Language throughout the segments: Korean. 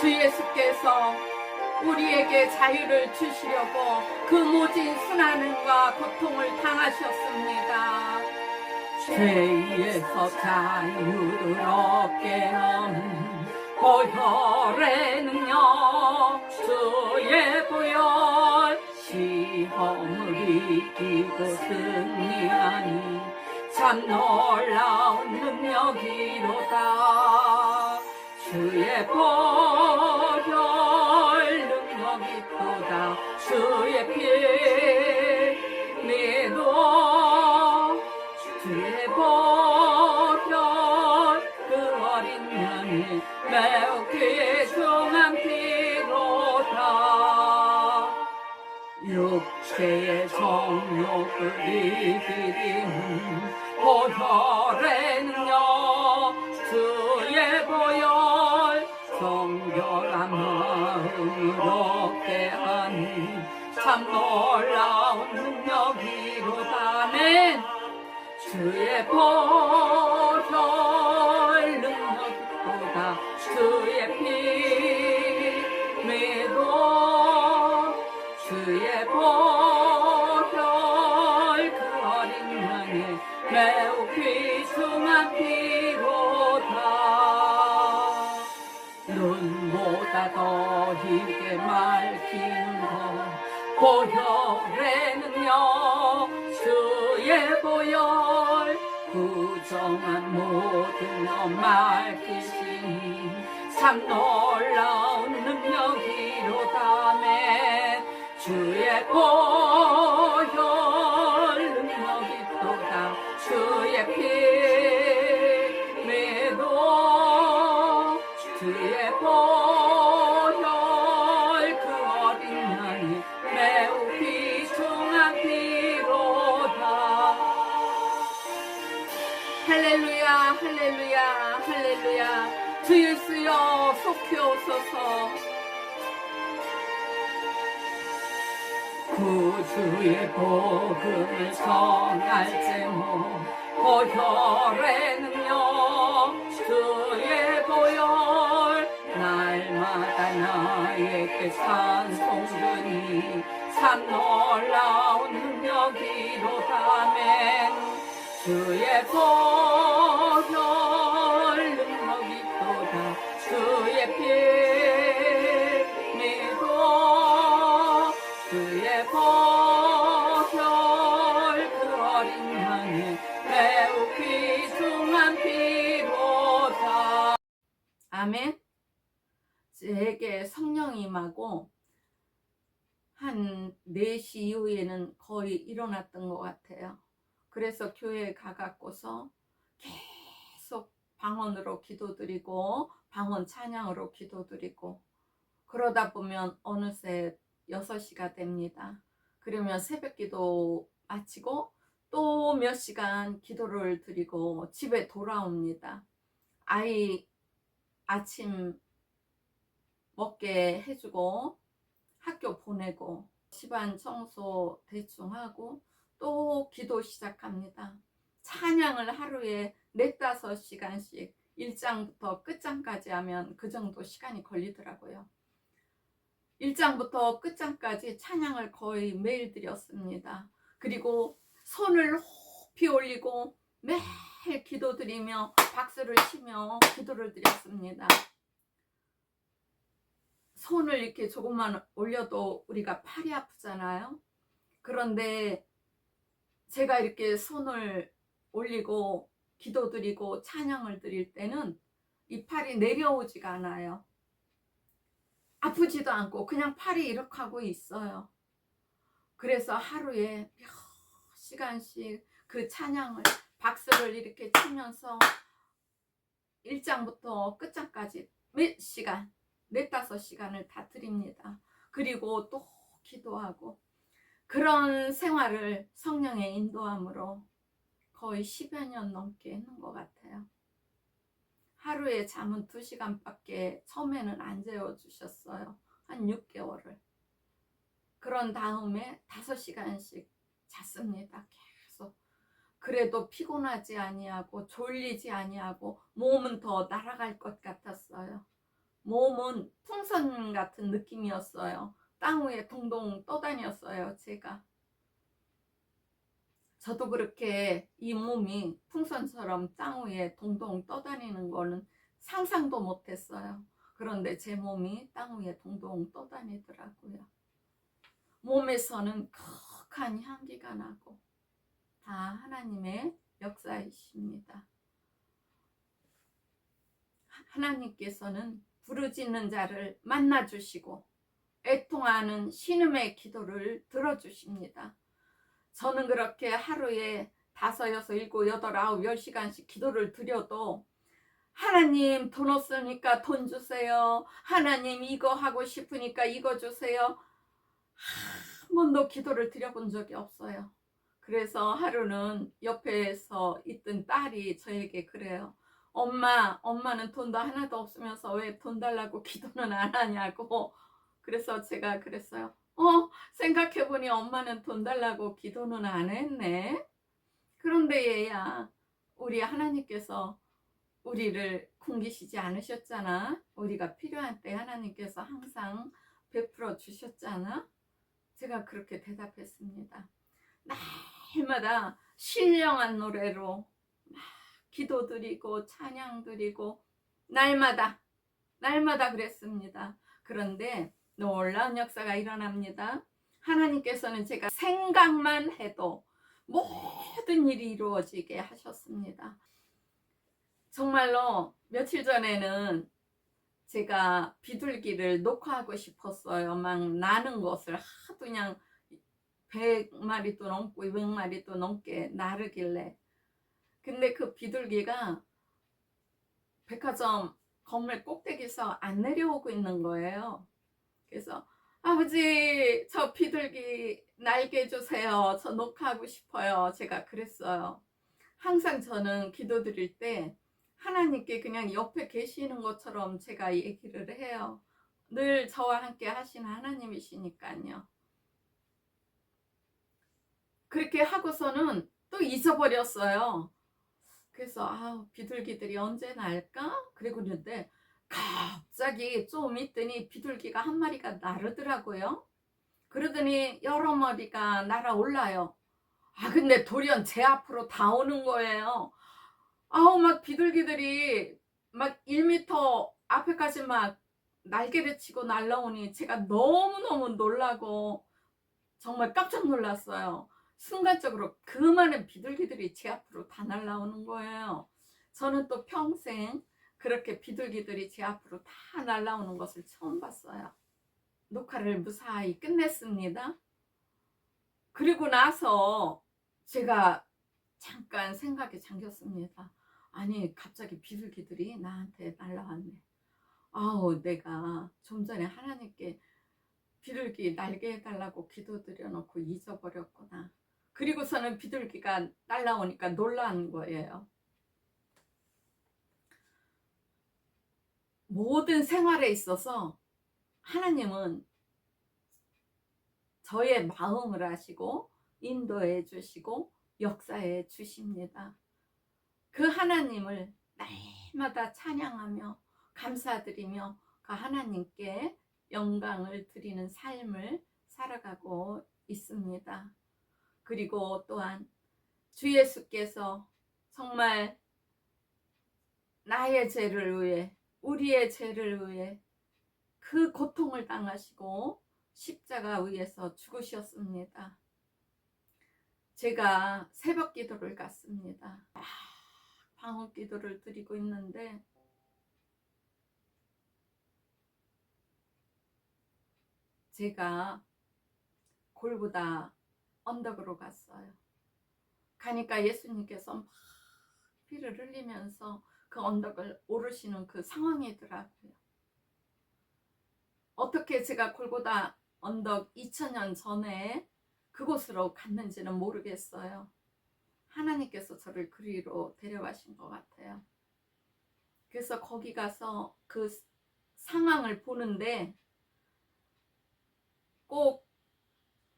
주 예수께서 우리에게 자유를 주시려고 그 모진 순환과 고통을 당하셨습니다. 죄에서 자유를 얻게 하는 보혈의 능력, 주의 보혈, 시험을 이기고 승리하니 참 놀라운 능력이로다. 주의 보혈 능력이 크다. 주의 피 믿어. 주의 보혈 그 어린 양이 매우 귀중한 피로다. 육체의 정욕을 이기는 보혈의 능력, 주의 보혈 정결한 마음을 얻게 하니 참 놀라운 능력이로다. 아멘. 주의 보혈 능력이 크다. 주의 피 믿어. 주의 보혈 그 어린 양의 매우 귀중한 피로다. 눈보다 더 희게 맑히는 것 보혈의 능력, 주의 보혈 부정한 모든 것 맑히시니 참 놀라운 능력이로다. 아멘. 주의 보혈 능력이 또다. 주의 피 믿어. 주의 보혈 그 어린 양이 매우 귀중한 피로다. 할렐루야, 할렐루야, 할렐루야. 주 예수여 속히오소서. 구주의 복음을 전할 제목, 보혈의 능력, 주의 보혈 날마다 나에게 찬송주니 참 놀라운 능력이로다. 아멘. 주의 보혈 능력이 또다. 주의 피 믿어. 주의 보혈 그 어린 양의 매우 귀중한 피로다. 아멘. 제게 성령이 임하고 한 4시 이후에는 거의 일어났던 것 같아요. 그래서 교회에 가갖고서 계속 방언으로 기도드리고 방언 찬양으로 기도드리고 그러다 보면 어느새 6시가 됩니다. 그러면 새벽 기도 마치고 또 몇 시간 기도를 드리고 집에 돌아옵니다. 아이 아침 먹게 해주고 학교 보내고 집안 청소 대충 하고 또 기도 시작합니다. 찬양을 하루에 4-5시간씩 1장부터 끝장까지 하면 그 정도 시간이 걸리더라고요. 1장부터 끝장까지 찬양을 거의 매일 드렸습니다. 그리고 손을 높이 올리고 매일 기도드리며 박수를 치며 기도를 드렸습니다. 손을 이렇게 조금만 올려도 우리가 팔이 아프잖아요. 그런데 제가 이렇게 손을 올리고 기도드리고 찬양을 드릴 때는 이 팔이 내려오지가 않아요. 아프지도 않고 그냥 팔이 이렇게 하고 있어요. 그래서 하루에 몇 시간씩 그 찬양을 박수를 이렇게 치면서 1장부터 끝장까지 몇 시간 4-5시간을 다 드립니다. 그리고 또 기도하고 그런 생활을 성령의 인도함으로 거의 10여 년 넘게 했는 것 같아요. 하루에 잠은 2시간밖에 처음에는 안 재워주셨어요. 한 6개월을. 그런 다음에 5시간씩 잤습니다. 계속. 그래도 피곤하지 아니하고 졸리지 아니하고 몸은 더 날아갈 것 같았어요. 몸은 풍선 같은 느낌이었어요. 땅 위에 동동 떠다녔어요, 제가. 저도 그렇게 이 몸이 풍선처럼 땅 위에 동동 떠다니는 거는 상상도 못했어요. 그런데 제 몸이 땅 위에 동동 떠다니더라고요. 몸에서는 거룩한 향기가 나고 다 하나님의 역사이십니다. 하나님께서는 부르짖는 자를 만나주시고 애통하는 신음의 기도를 들어주십니다. 저는 그렇게 하루에 5, 6, 7, 8, 9, 10시간씩 기도를 드려도 하나님 돈 없으니까 돈 주세요. 하나님 이거 하고 싶으니까 이거 주세요. 한 번도 기도를 드려본 적이 없어요. 그래서 하루는 옆에서 있던 딸이 저에게 그래요. 엄마는 돈도 하나도 없으면서 왜 돈 달라고 기도는 안 하냐고. 그래서 제가 그랬어요. 생각해보니 엄마는 돈 달라고 기도는 안 했네. 그런데 얘야, 우리 하나님께서 우리를 굶기시지 않으셨잖아. 우리가 필요한 때 하나님께서 항상 베풀어 주셨잖아. 제가 그렇게 대답했습니다. 날마다 신령한 노래로 막 기도드리고 찬양드리고 날마다 그랬습니다. 그런데 놀라운 역사가 일어납니다. 하나님께서는 제가 생각만 해도 모든 일이 이루어지게 하셨습니다. 정말로 며칠 전에는 제가 비둘기를 녹화하고 싶었어요. 막 나는 것을 하도 그냥 100마리도 넘고 200마리도 넘게 나르길래. 근데 그 비둘기가 백화점 건물 꼭대기에서 안 내려오고 있는 거예요. 그래서 아버지 저 비둘기 날게 해주세요. 저 녹화하고 싶어요. 제가 그랬어요. 항상 저는 기도 드릴 때 하나님께 그냥 옆에 계시는 것처럼 제가 얘기를 해요. 늘 저와 함께 하시는 하나님이시니까요. 그렇게 하고서는 또 잊어버렸어요. 그래서 비둘기들이 언제 날까? 그리고 그랬는데 갑자기 좀 있더니 비둘기가 한 마리가 나르더라고요. 그러더니 여러 마리가 날아올라요. 근데 돌연 제 앞으로 다 오는 거예요. 막 비둘기들이 막 1m 앞에까지 막 날개를 치고 날라오니 제가 너무너무 놀라고 정말 깜짝 놀랐어요. 순간적으로 그 많은 비둘기들이 제 앞으로 다 날아오는 거예요. 저는 또 평생 그렇게 비둘기들이 제 앞으로 다 날아오는 것을 처음 봤어요. 녹화를 무사히 끝냈습니다. 그리고 나서 제가 잠깐 생각에 잠겼습니다. 아니 갑자기 비둘기들이 나한테 날아왔네. 내가 좀 전에 하나님께 비둘기 날게 해달라고 기도드려 놓고 잊어버렸구나. 그리고서는 비둘기가 날아오니까 놀란 거예요. 모든 생활에 있어서 하나님은 저의 마음을 아시고 인도해 주시고 역사해 주십니다. 그 하나님을 날마다 찬양하며 감사드리며 그 하나님께 영광을 드리는 삶을 살아가고 있습니다. 그리고 또한 주 예수께서 정말 나의 죄를 위해 우리의 죄를 위해 그 고통을 당하시고 십자가 위에서 죽으셨습니다. 제가 새벽 기도를 갔습니다. 방언 기도를 드리고 있는데 제가 골고다 언덕으로 갔어요. 가니까 예수님께서 막 피를 흘리면서 그 언덕을 오르시는 그 상황이더라고요. 어떻게 제가 골고다 언덕 2000년 전에 그곳으로 갔는지는 모르겠어요. 하나님께서 저를 그리로 데려가신 것 같아요. 그래서 거기 가서 그 상황을 보는데 꼭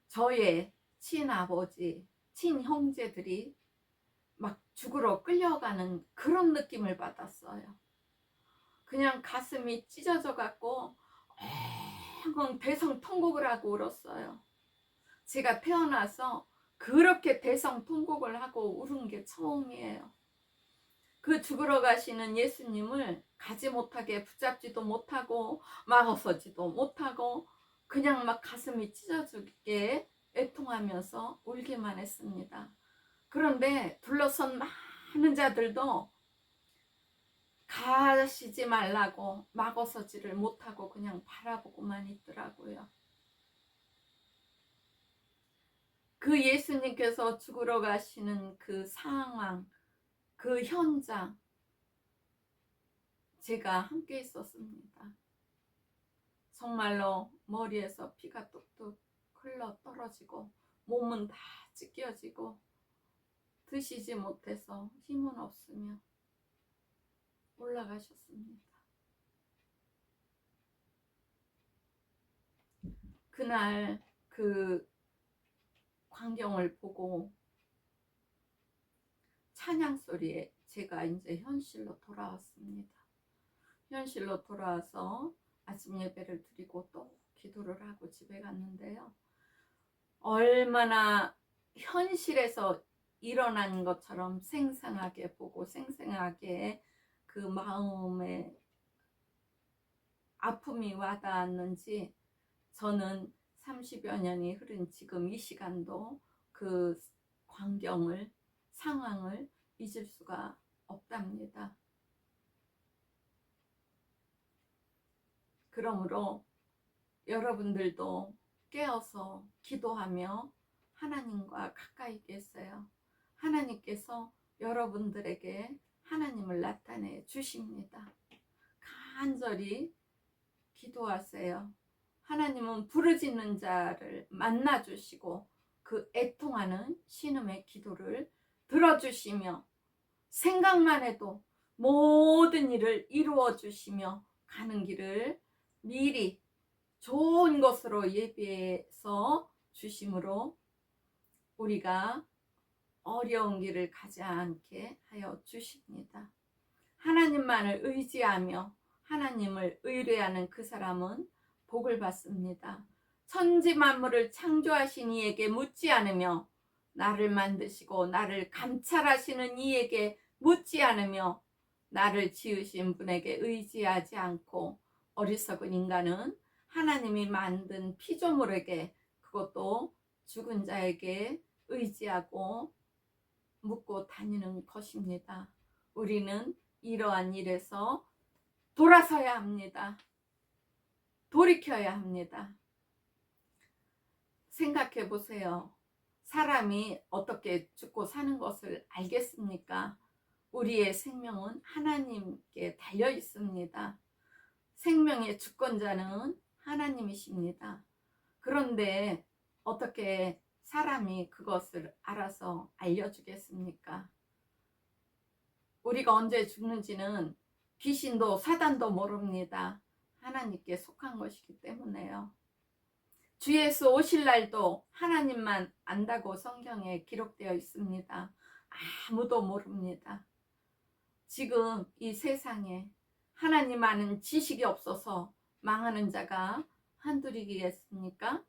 저의 친아버지, 친형제들이 막 죽으러 끌려가는 그런 느낌을 받았어요. 그냥 가슴이 찢어져 갖고 엉엉 대성통곡을 하고 울었어요. 제가 태어나서 그렇게 대성통곡을 하고 울은 게 처음이에요. 그 죽으러 가시는 예수님을 가지 못하게 붙잡지도 못하고 막아서지도 못하고 그냥 막 가슴이 찢어지게 애통하면서 울기만 했습니다. 그런데 둘러선 많은 자들도 가시지 말라고 막아서지를 못하고 그냥 바라보고만 있더라고요. 그 예수님께서 죽으러 가시는 그 상황, 그 현장, 제가 함께 있었습니다. 정말로 머리에서 피가 뚝뚝 흘러 떨어지고 몸은 다 찢겨지고 드시지 못해서 힘은 없으며 올라가셨습니다. 그날 그 광경을 보고 찬양 소리에 제가 이제 현실로 돌아왔습니다. 현실로 돌아와서 아침 예배를 드리고 또 기도를 하고 집에 갔는데요. 얼마나 현실에서 일어난 것처럼 생생하게 보고 생생하게 그 마음에 아픔이 와닿았는지 저는 30여 년이 흐른 지금 이 시간도 그 광경을, 상황을 잊을 수가 없답니다. 그러므로 여러분들도 깨어서 기도하며 하나님과 가까이 계세요. 하나님께서 여러분들에게 하나님을 나타내 주십니다. 간절히 기도하세요. 하나님은 부르짖는 자를 만나주시고 그 애통하는 신음의 기도를 들어주시며 생각만 해도 모든 일을 이루어 주시며 가는 길을 미리 좋은 것으로 예비해서 주심으로 우리가 어려운 길을 가지 않게 하여 주십니다. 하나님만을 의지하며 하나님을 의뢰하는 그 사람은 복을 받습니다. 천지 만물을 창조하신 이에게 묻지 않으며 나를 만드시고 나를 감찰하시는 이에게 묻지 않으며 나를 지으신 분에게 의지하지 않고 어리석은 인간은 하나님이 만든 피조물에게, 그것도 죽은 자에게 의지하고 묻고 다니는 것입니다. 우리는 이러한 일에서 돌아서야 합니다. 돌이켜야 합니다. 생각해 보세요. 사람이 어떻게 죽고 사는 것을 알겠습니까? 우리의 생명은 하나님께 달려 있습니다. 생명의 주권자는 하나님이십니다. 그런데 어떻게 사람이 그것을 알아서 알려주겠습니까? 우리가 언제 죽는지는 귀신도 사단도 모릅니다. 하나님께 속한 것이기 때문에요. 주 예수 오실 날도 하나님만 안다고 성경에 기록되어 있습니다. 아무도 모릅니다. 지금 이 세상에 하나님 아는 지식이 없어서 망하는 자가 한둘이겠습니까?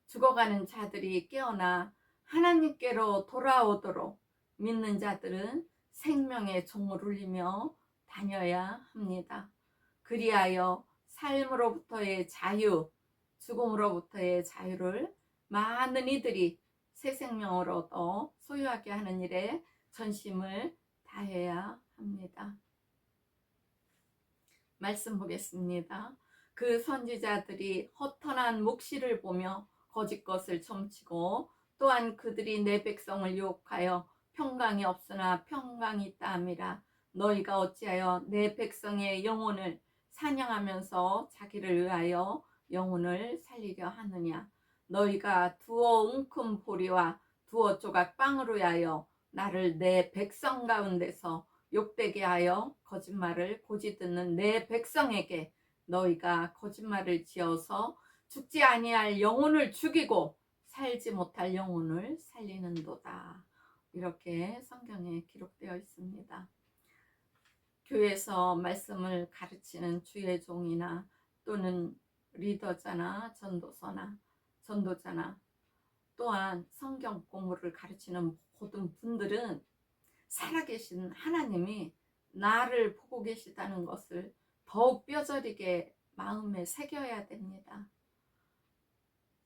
죽어가는 자들이 깨어나 하나님께로 돌아오도록 믿는 자들은 생명의 종을 울리며 다녀야 합니다. 그리하여 삶으로부터의 자유, 죽음으로부터의 자유를 많은 이들이 새 생명을 얻어 소유하게 하는 일에 전심을 다해야 합니다. 말씀 보겠습니다. 그 선지자들이 허탄한 묵시를 보며 거짓 것을 점치고 또한 그들이 내 백성을 유혹하여 평강이 없으나 평강이 있다 함이라. 너희가 어찌하여 내 백성의 영혼을 사냥하면서 자기를 위하여 영혼을 살리려 하느냐. 너희가 두어 웅큼 보리와 두어 조각 빵을 위하여 나를 내 백성 가운데서 욕되게 하여 거짓말을 고지 듣는 내 백성에게 너희가 거짓말을 지어서 죽지 아니할 영혼을 죽이고 살지 못할 영혼을 살리는도다. 이렇게 성경에 기록되어 있습니다. 교회에서 말씀을 가르치는 주의 종이나 또는 리더자나 전도자나 또한 성경 공부를 가르치는 모든 분들은 살아계신 하나님이 나를 보고 계시다는 것을 더욱 뼈저리게 마음에 새겨야 됩니다.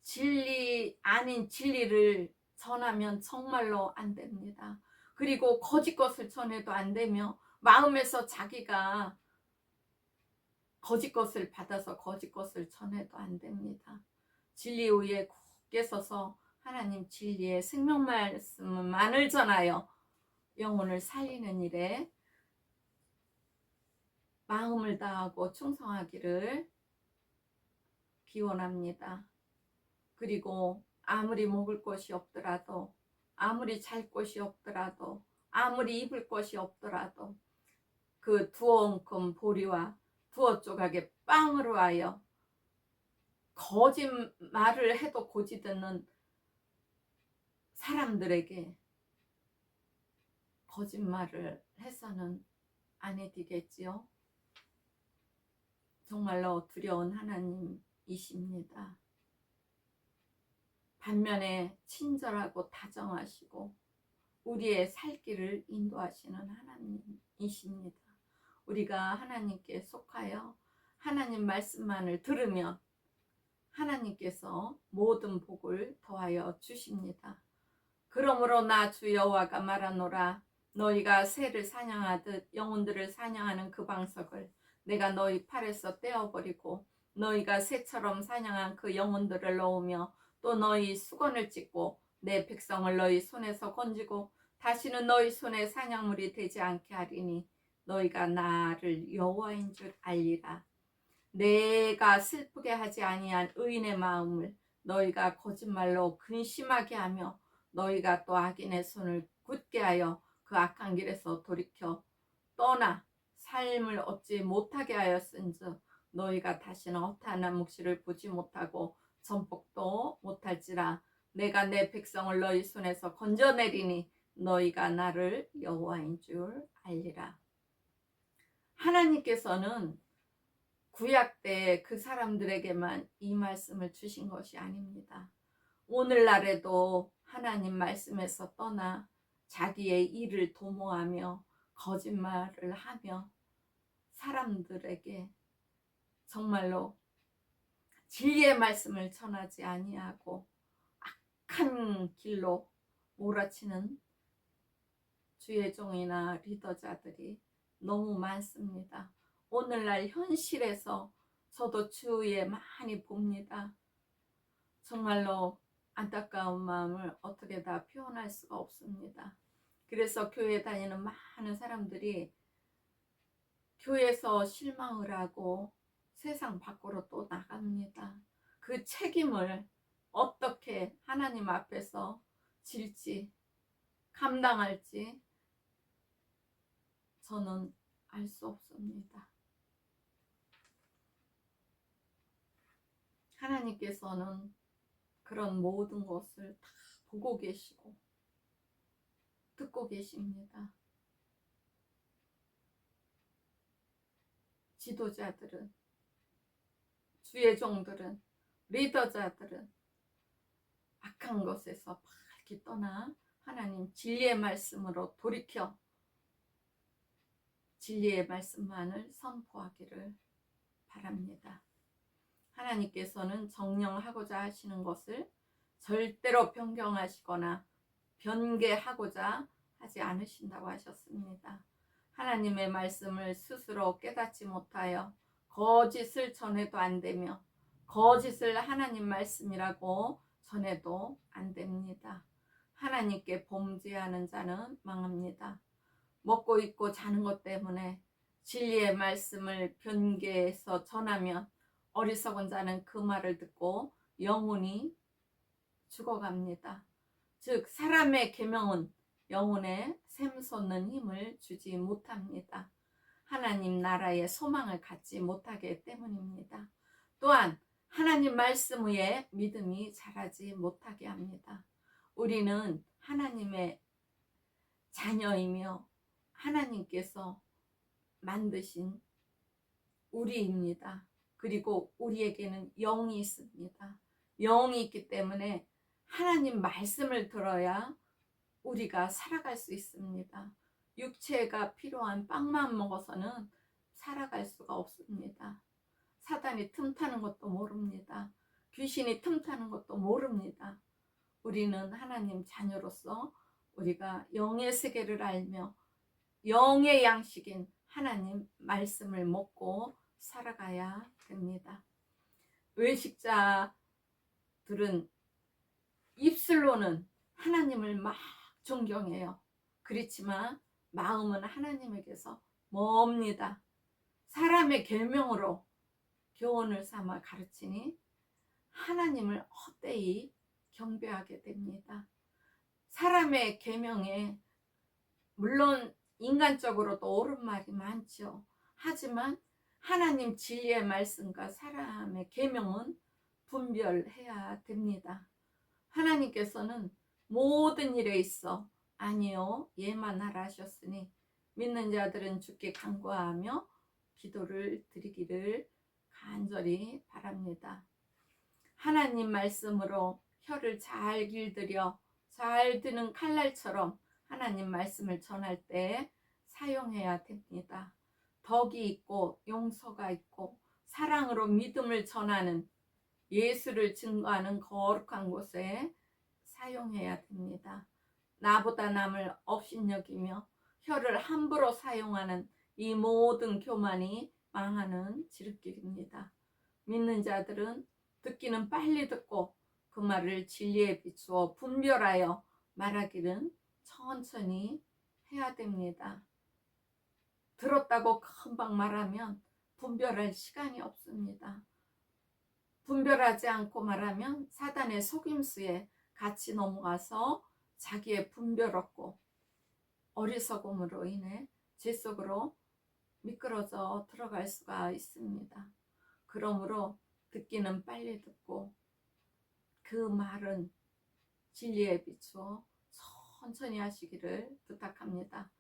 진리 아닌 진리를 전하면 정말로 안 됩니다. 그리고 거짓 것을 전해도 안 되며 마음에서 자기가 거짓 것을 받아서 거짓 것을 전해도 안 됩니다. 진리 위에 굳게 서서 하나님 진리의 생명 말씀만을 전하여 영혼을 살리는 일에 마음을 다하고 충성하기를 기원합니다. 그리고 아무리 먹을 것이 없더라도, 아무리 잘 것이 없더라도, 아무리 입을 것이 없더라도 그 두어 엉큼 보리와 두어 조각의 빵으로 하여 거짓말을 해도 고지 듣는 사람들에게 거짓말을 해서는 안 되겠지요. 정말로 두려운 하나님이십니다. 반면에 친절하고 다정하시고 우리의 살 길을 인도하시는 하나님이십니다. 우리가 하나님께 속하여 하나님 말씀만을 들으면 하나님께서 모든 복을 더하여 주십니다. 그러므로 나 주 여호와가 말하노라. 너희가 새를 사냥하듯 영혼들을 사냥하는 그 방석을 내가 너희 팔에서 떼어버리고 너희가 새처럼 사냥한 그 영혼들을 넣으며 또 너희 수건을 찢고 내 백성을 너희 손에서 건지고 다시는 너희 손에 사냥물이 되지 않게 하리니 너희가 나를 여호와인 줄 알리라. 내가 슬프게 하지 아니한 의인의 마음을 너희가 거짓말로 근심하게 하며 너희가 또 악인의 손을 굳게 하여 그 악한 길에서 돌이켜 떠나 삶을 얻지 못하게 하였은즉 너희가 다시는 허탄한 묵시를 보지 못하고 전복도 못할지라. 내가 내 백성을 너희 손에서 건져내리니 너희가 나를 여호와인 줄 알리라. 하나님께서는 구약 때 그 사람들에게만 이 말씀을 주신 것이 아닙니다. 오늘날에도 하나님 말씀에서 떠나 자기의 일을 도모하며 거짓말을 하며 사람들에게 정말로 진리의 말씀을 전하지 아니하고 악한 길로 몰아치는 주의 종이나 리더자들이 너무 많습니다. 오늘날 현실에서 저도 주위에 많이 봅니다. 정말로 안타까운 마음을 어떻게 다 표현할 수가 없습니다. 그래서 교회 다니는 많은 사람들이 교회에서 실망을 하고 세상 밖으로 또 나갑니다. 그 책임을 어떻게 하나님 앞에서 질지 감당할지 저는 알 수 없습니다. 하나님께서는 그런 모든 것을 다 보고 계시고 듣고 계십니다. 지도자들은, 주의 종들은, 리더자들은 악한 것에서 밝게 떠나 하나님 진리의 말씀으로 돌이켜 진리의 말씀만을 선포하기를 바랍니다. 하나님께서는 정령하고자 하시는 것을 절대로 변경하시거나 변개하고자 하지 않으신다고 하셨습니다. 하나님의 말씀을 스스로 깨닫지 못하여 거짓을 전해도 안 되며 거짓을 하나님 말씀이라고 전해도 안 됩니다. 하나님께 범죄하는 자는 망합니다. 먹고 입고 자는 것 때문에 진리의 말씀을 변개해서 전하면 어리석은 자는 그 말을 듣고 영혼이 죽어갑니다. 즉 사람의 계명은 영혼에 샘솟는 힘을 주지 못합니다. 하나님 나라의 소망을 갖지 못하기 때문입니다. 또한 하나님 말씀 위에 믿음이 자라지 못하게 합니다. 우리는 하나님의 자녀이며 하나님께서 만드신 우리입니다. 그리고 우리에게는 영이 있습니다. 영이 있기 때문에 하나님 말씀을 들어야 우리가 살아갈 수 있습니다. 육체가 필요한 빵만 먹어서는 살아갈 수가 없습니다. 사단이 틈타는 것도 모릅니다. 귀신이 틈타는 것도 모릅니다. 우리는 하나님 자녀로서 우리가 영의 세계를 알며 영의 양식인 하나님 말씀을 먹고 살아가야 됩니다. 외식자들은 입술로는 하나님을 막 존경해요. 그렇지만 마음은 하나님에게서 멉니다. 사람의 계명으로 교훈을 삼아 가르치니 하나님을 헛되이 경배하게 됩니다. 사람의 계명에 물론 인간적으로도 옳은 말이 많죠. 하지만 하나님 진리의 말씀과 사람의 계명은 분별해야 됩니다. 하나님께서는 모든 일에 있어 아니요 예만 하라 하셨으니 믿는 자들은 주께 간구하며 기도를 드리기를 간절히 바랍니다. 하나님 말씀으로 혀를 잘 길들여 잘 드는 칼날처럼 하나님 말씀을 전할 때 사용해야 됩니다. 덕이 있고 용서가 있고 사랑으로 믿음을 전하는 예수를 증거하는 거룩한 곳에 사용해야 됩니다. 나보다 남을 업신여기며 혀를 함부로 사용하는 이 모든 교만이 망하는 지름길입니다. 믿는 자들은 듣기는 빨리 듣고 그 말을 진리에 비추어 분별하여 말하기는 천천히 해야 됩니다. 들었다고 금방 말하면 분별할 시간이 없습니다. 분별하지 않고 말하면 사단의 속임수에 같이 넘어가서 자기의 분별 없고 어리석음으로 인해 죄 속으로 미끄러져 들어갈 수가 있습니다. 그러므로 듣기는 빨리 듣고 그 말은 진리에 비추어 천천히 하시기를 부탁합니다.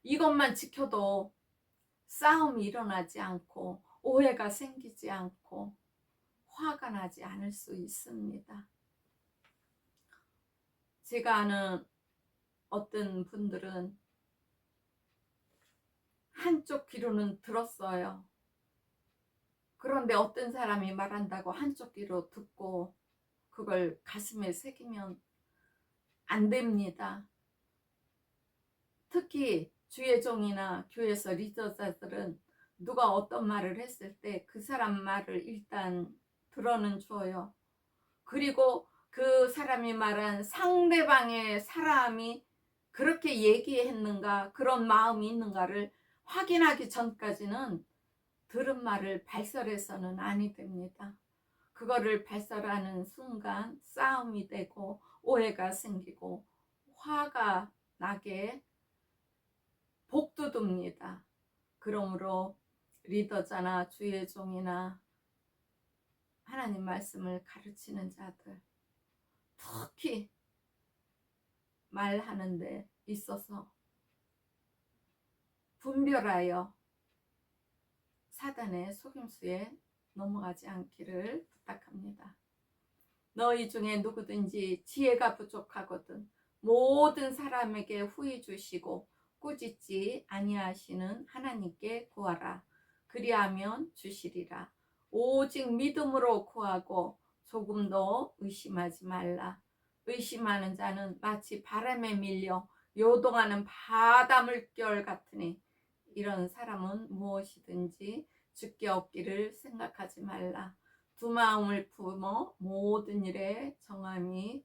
이것만 지켜도 싸움이 일어나지 않고 오해가 생기지 않고 화가 나지 않을 수 있습니다. 제가 아는 어떤 분들은 한쪽 귀로는 들었어요. 그런데 어떤 사람이 말한다고 한쪽 귀로 듣고 그걸 가슴에 새기면 안 됩니다. 특히 주의 종이나 교회에서 리더자들은 누가 어떤 말을 했을 때 그 사람 말을 일단 들어는 줘요. 그리고 그 사람이 말한 상대방의 사람이 그렇게 얘기했는가 그런 마음이 있는가를 확인하기 전까지는 들은 말을 발설해서는 아니 됩니다. 그거를 발설하는 순간 싸움이 되고 오해가 생기고 화가 나게 복두둡니다. 그러므로 리더자나 주의 종이나 하나님 말씀을 가르치는 자들, 특히 말하는 데 있어서 분별하여 사단의 속임수에 넘어가지 않기를 부탁합니다. 너희 중에 누구든지 지혜가 부족하거든 모든 사람에게 후히 주시고 꾸짖지 아니하시는 하나님께 구하라. 그리하면 주시리라. 오직 믿음으로 구하고 조금도 의심하지 말라. 의심하는 자는 마치 바람에 밀려 요동하는 바다 물결 같으니 이런 사람은 무엇이든지 주께 얻기를 생각하지 말라. 두 마음을 품어 모든 일에 정함이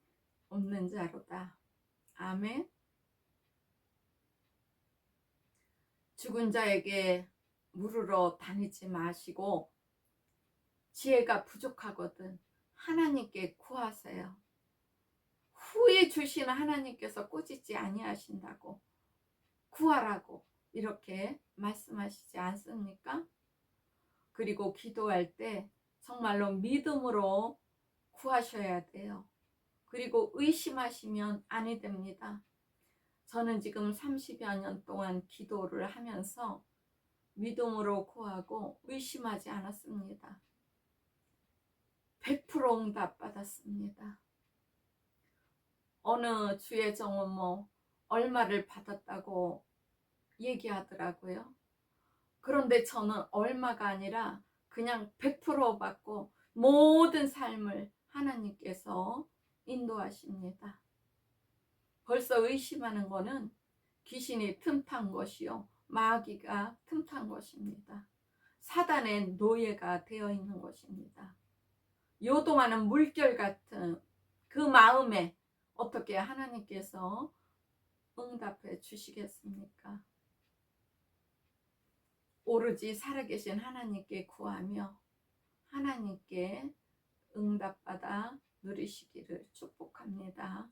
없는 자로다. 아멘. 죽은 자에게 물으러 다니지 마시고 지혜가 부족하거든 하나님께 구하세요. 후에 주시는 하나님께서 꾸짖지 아니하신다고 구하라고 이렇게 말씀하시지 않습니까? 그리고 기도할 때 정말로 믿음으로 구하셔야 돼요. 그리고 의심하시면 아니 됩니다. 저는 지금 30여 년 동안 기도를 하면서 믿음으로 구하고 의심하지 않았습니다. 100% 응답받았습니다. 어느 주의 종은 얼마를 받았다고 얘기하더라고요. 그런데 저는 얼마가 아니라 그냥 100% 받고 모든 삶을 하나님께서 인도하십니다. 벌써 의심하는 것은 귀신이 틈탄 것이요, 마귀가 틈탄 것입니다. 사단의 노예가 되어 있는 것입니다. 요동하는 물결 같은 그 마음에 어떻게 하나님께서 응답해 주시겠습니까? 오로지 살아계신 하나님께 구하며 하나님께 응답받아 누리시기를 축복합니다.